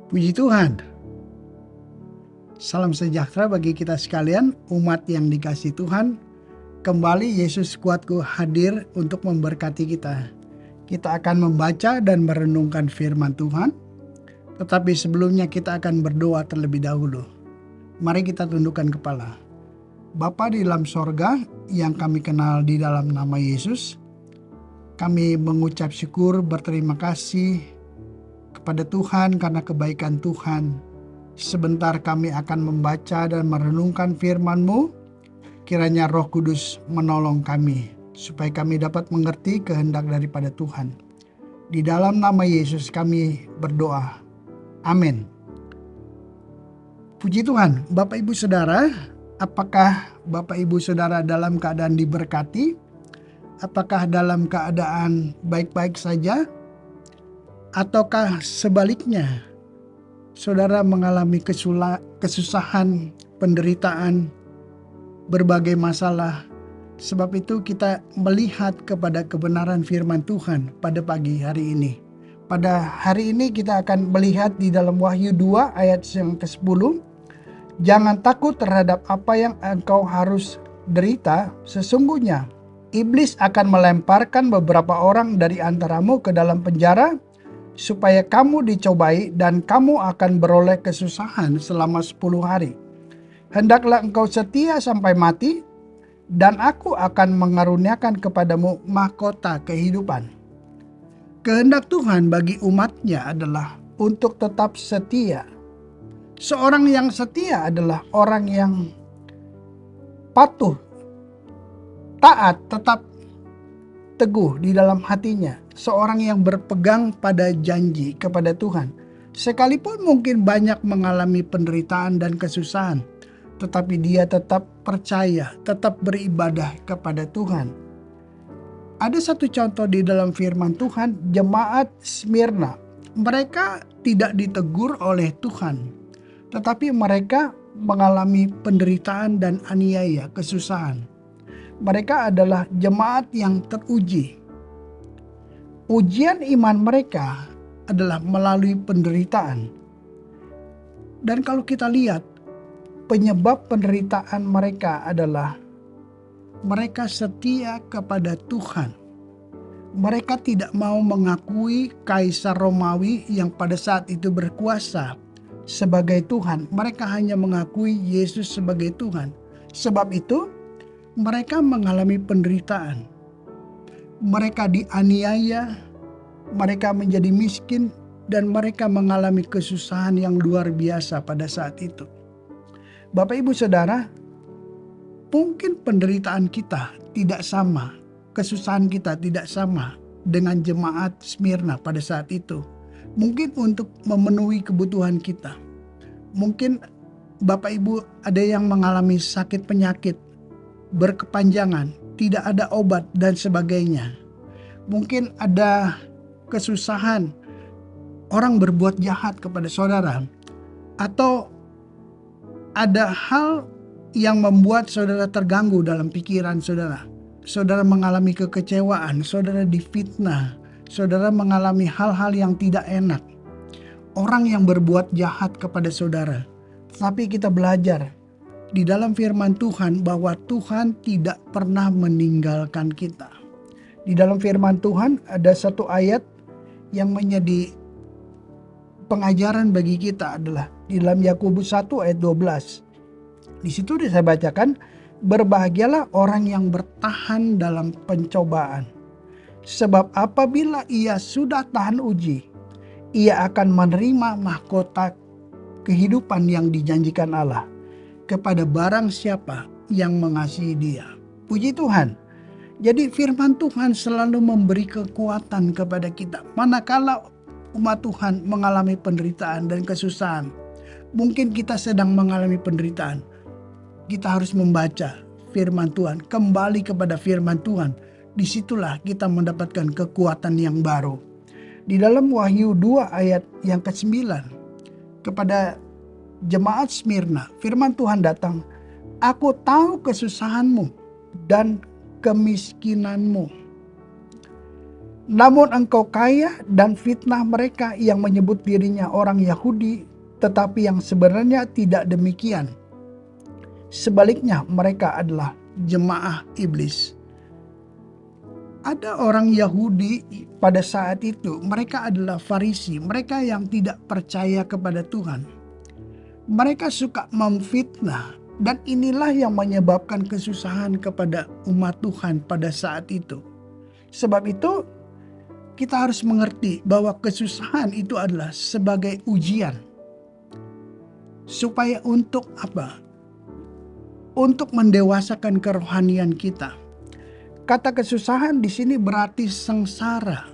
Puji Tuhan, salam sejahtera bagi kita sekalian, umat yang dikasihi Tuhan. Kembali Yesus kuatku hadir untuk memberkati kita. Kita akan membaca dan merenungkan firman Tuhan, tetapi sebelumnya kita akan berdoa terlebih dahulu. Mari kita tundukkan kepala. Bapa di dalam sorga yang kami kenal di dalam nama Yesus, kami mengucap syukur berterima kasih kepada Tuhan karena kebaikan Tuhan. Sebentar kami akan membaca dan merenungkan firman-Mu. Kiranya Roh Kudus menolong kami, supaya kami dapat mengerti kehendak daripada Tuhan. Di dalam nama Yesus kami berdoa. Amin. Puji Tuhan, Bapak Ibu Saudara, apakah Bapak Ibu Saudara dalam keadaan diberkati? Apakah dalam keadaan baik-baik saja? Ataukah sebaliknya, saudara mengalami kesusahan, penderitaan, berbagai masalah? Sebab itu kita melihat kepada kebenaran firman Tuhan pada pagi hari ini. Pada hari ini kita akan melihat di dalam Wahyu 2 ayat yang ke-10. Jangan takut terhadap apa yang engkau harus derita, sesungguhnya iblis akan melemparkan beberapa orang dari antaramu ke dalam penjara, supaya kamu dicobai dan kamu akan beroleh kesusahan selama 10 hari. Hendaklah engkau setia sampai mati, dan aku akan mengaruniakan kepadamu mahkota kehidupan. Kehendak Tuhan bagi umatnya adalah untuk tetap setia. Seorang yang setia adalah orang yang patuh, taat, tetap teguh di dalam hatinya. Seorang yang berpegang pada janji kepada Tuhan. Sekalipun mungkin banyak mengalami penderitaan dan kesusahan, tetapi dia tetap percaya, tetap beribadah kepada Tuhan. Ada satu contoh di dalam firman Tuhan, jemaat Smyrna. Mereka tidak ditegur oleh Tuhan, tetapi mereka mengalami penderitaan dan aniaya, kesusahan. Mereka adalah jemaat yang teruji. Ujian iman mereka adalah melalui penderitaan. Dan kalau kita lihat, penyebab penderitaan mereka adalah mereka setia kepada Tuhan. Mereka tidak mau mengakui Kaisar Romawi yang pada saat itu berkuasa sebagai Tuhan. Mereka hanya mengakui Yesus sebagai Tuhan. Sebab itu, mereka mengalami penderitaan. Mereka dianiaya, mereka menjadi miskin, dan mereka mengalami kesusahan yang luar biasa pada saat itu. Bapak Ibu Saudara, mungkin penderitaan kita tidak sama, kesusahan kita tidak sama dengan jemaat Smyrna pada saat itu. Mungkin untuk memenuhi kebutuhan kita. Mungkin Bapak Ibu ada yang mengalami sakit penyakit berkepanjangan, tidak ada obat dan sebagainya. Mungkin ada kesusahan, orang berbuat jahat kepada saudara, atau ada hal yang membuat saudara terganggu dalam pikiran saudara. Saudara mengalami kekecewaan, saudara difitnah, saudara mengalami hal-hal yang tidak enak. Orang yang berbuat jahat kepada saudara. Tapi kita belajar di dalam firman Tuhan bahwa Tuhan tidak pernah meninggalkan kita. Di dalam firman Tuhan ada satu ayat yang menjadi pengajaran bagi kita, adalah di dalam Yakobus 1 ayat 12. Di situ saya bacakan, berbahagialah orang yang bertahan dalam pencobaan. Sebab apabila ia sudah tahan uji, ia akan menerima mahkota kehidupan yang dijanjikan Allah kepada barang siapa yang mengasihi dia. Puji Tuhan. Jadi firman Tuhan selalu memberi kekuatan kepada kita. Manakala umat Tuhan mengalami penderitaan dan kesusahan, mungkin kita sedang mengalami penderitaan, kita harus membaca firman Tuhan, kembali kepada firman Tuhan. Disitulah kita mendapatkan kekuatan yang baru. Di dalam Wahyu 2 ayat yang ke-9, kepada jemaat Smyrna, firman Tuhan datang, aku tahu kesusahanmu dan kemiskinanmu. Namun engkau kaya dan fitnah mereka yang menyebut dirinya orang Yahudi, tetapi yang sebenarnya tidak demikian. Sebaliknya mereka adalah jemaah iblis. Ada orang Yahudi pada saat itu, mereka adalah Farisi, mereka yang tidak percaya kepada Tuhan. Mereka suka memfitnah, dan inilah yang menyebabkan kesusahan kepada umat Tuhan pada saat itu. Sebab itu, kita harus mengerti bahwa kesusahan itu adalah sebagai ujian. Supaya untuk apa? Untuk mendewasakan kerohanian kita. Kata kesusahan di sini berarti sengsara,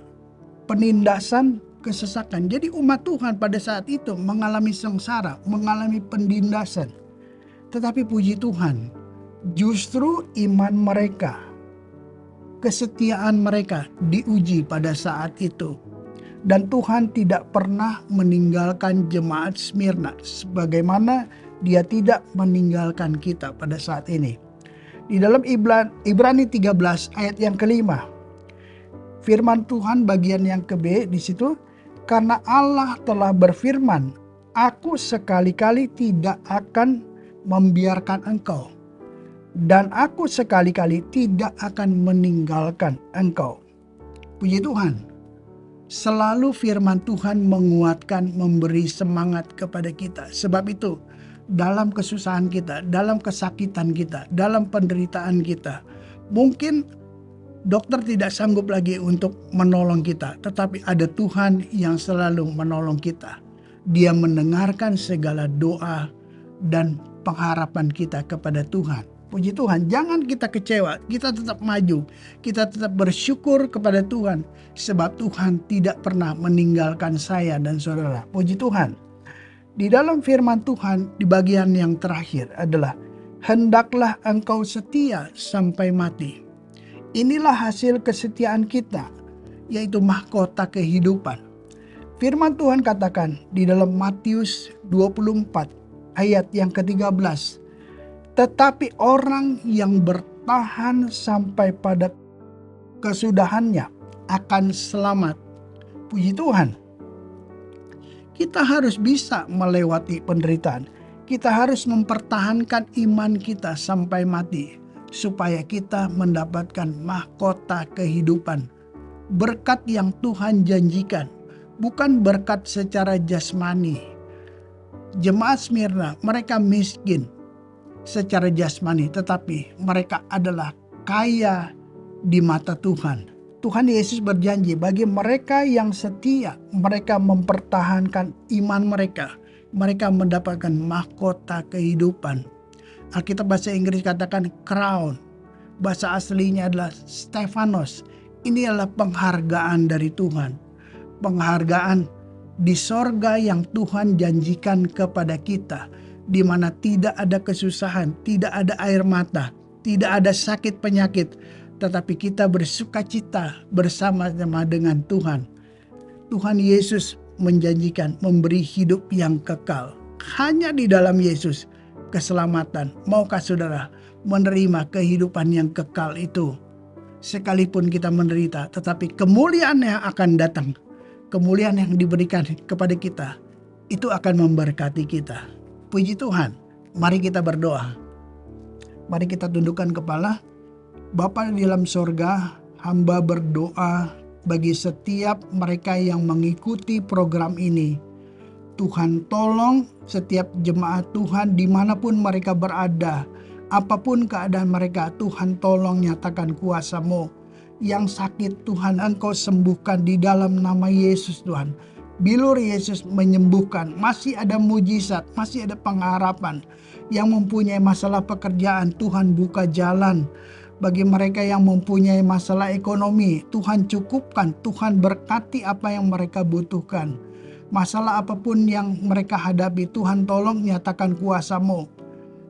penindasan, kesesakan. Jadi umat Tuhan pada saat itu mengalami sengsara, mengalami penindasan. Tetapi puji Tuhan, justru iman mereka, kesetiaan mereka diuji pada saat itu. Dan Tuhan tidak pernah meninggalkan jemaat Smyrna sebagaimana Dia tidak meninggalkan kita pada saat ini. Di dalam Ibrani 13 ayat yang kelima, firman Tuhan bagian yang ke-B di situ, karena Allah telah berfirman, aku sekali-kali tidak akan membiarkan engkau, dan aku sekali-kali tidak akan meninggalkan engkau. Puji Tuhan, selalu firman Tuhan menguatkan, memberi semangat kepada kita. Sebab itu, dalam kesusahan kita, dalam kesakitan kita, dalam penderitaan kita, mungkin dokter tidak sanggup lagi untuk menolong kita, tetapi ada Tuhan yang selalu menolong kita. Dia mendengarkan segala doa dan pengharapan kita kepada Tuhan. Puji Tuhan, jangan kita kecewa, kita tetap maju, kita tetap bersyukur kepada Tuhan, sebab Tuhan tidak pernah meninggalkan saya dan saudara. Puji Tuhan. Di dalam firman Tuhan di bagian yang terakhir adalah, hendaklah engkau setia sampai mati. Inilah hasil kesetiaan kita, yaitu mahkota kehidupan. Firman Tuhan katakan di dalam Matius 24 ayat yang ke-13, tetapi orang yang bertahan sampai pada kesudahannya akan selamat. Puji Tuhan. Kita harus bisa melewati penderitaan. Kita harus mempertahankan iman kita sampai mati, supaya kita mendapatkan mahkota kehidupan. Berkat yang Tuhan janjikan, bukan berkat secara jasmani. Jemaat Smyrna, mereka miskin secara jasmani, tetapi mereka adalah kaya di mata Tuhan. Tuhan Yesus berjanji bagi mereka yang setia, mereka mempertahankan iman mereka, mereka mendapatkan mahkota kehidupan. Alkitab bahasa Inggris katakan crown, bahasa aslinya adalah Stephanos. Ini adalah penghargaan dari Tuhan, penghargaan di sorga yang Tuhan janjikan kepada kita, di mana tidak ada kesusahan, tidak ada air mata, tidak ada sakit penyakit, tetapi kita bersukacita bersama-sama dengan Tuhan. Tuhan Yesus menjanjikan memberi hidup yang kekal. Hanya di dalam Yesus keselamatan. Maukah saudara menerima kehidupan yang kekal itu? Sekalipun kita menderita, tetapi kemuliaan yang akan datang, kemuliaan yang diberikan kepada kita, itu akan memberkati kita. Puji Tuhan. Mari kita berdoa. Mari kita tundukkan kepala. Bapa di dalam sorga, hamba berdoa bagi setiap mereka yang mengikuti program ini. Tuhan tolong setiap jemaat Tuhan dimanapun mereka berada. Apapun keadaan mereka, Tuhan tolong nyatakan kuasa-Mu. Yang sakit Tuhan Engkau sembuhkan di dalam nama Yesus Tuhan. Bilur Yesus menyembuhkan, masih ada mujizat, masih ada pengharapan. Yang mempunyai masalah pekerjaan, Tuhan buka jalan. Bagi mereka yang mempunyai masalah ekonomi, Tuhan cukupkan, Tuhan berkati apa yang mereka butuhkan. Masalah apapun yang mereka hadapi, Tuhan tolong nyatakan kuasa-Mu.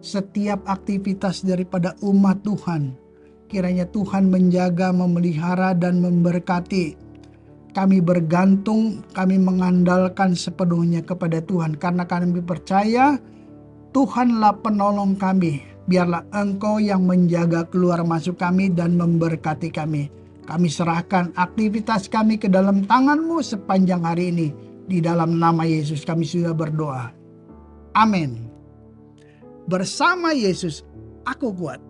Setiap aktivitas daripada umat Tuhan, kiranya Tuhan menjaga, memelihara, dan memberkati. Kami bergantung, kami mengandalkan sepenuhnya kepada Tuhan, karena kami percaya Tuhanlah penolong kami. Biarlah Engkau yang menjaga keluar masuk kami dan memberkati kami. Kami serahkan aktivitas kami ke dalam tangan-Mu sepanjang hari ini. Di dalam nama Yesus kami sudah berdoa. Amin. Bersama Yesus, aku kuat.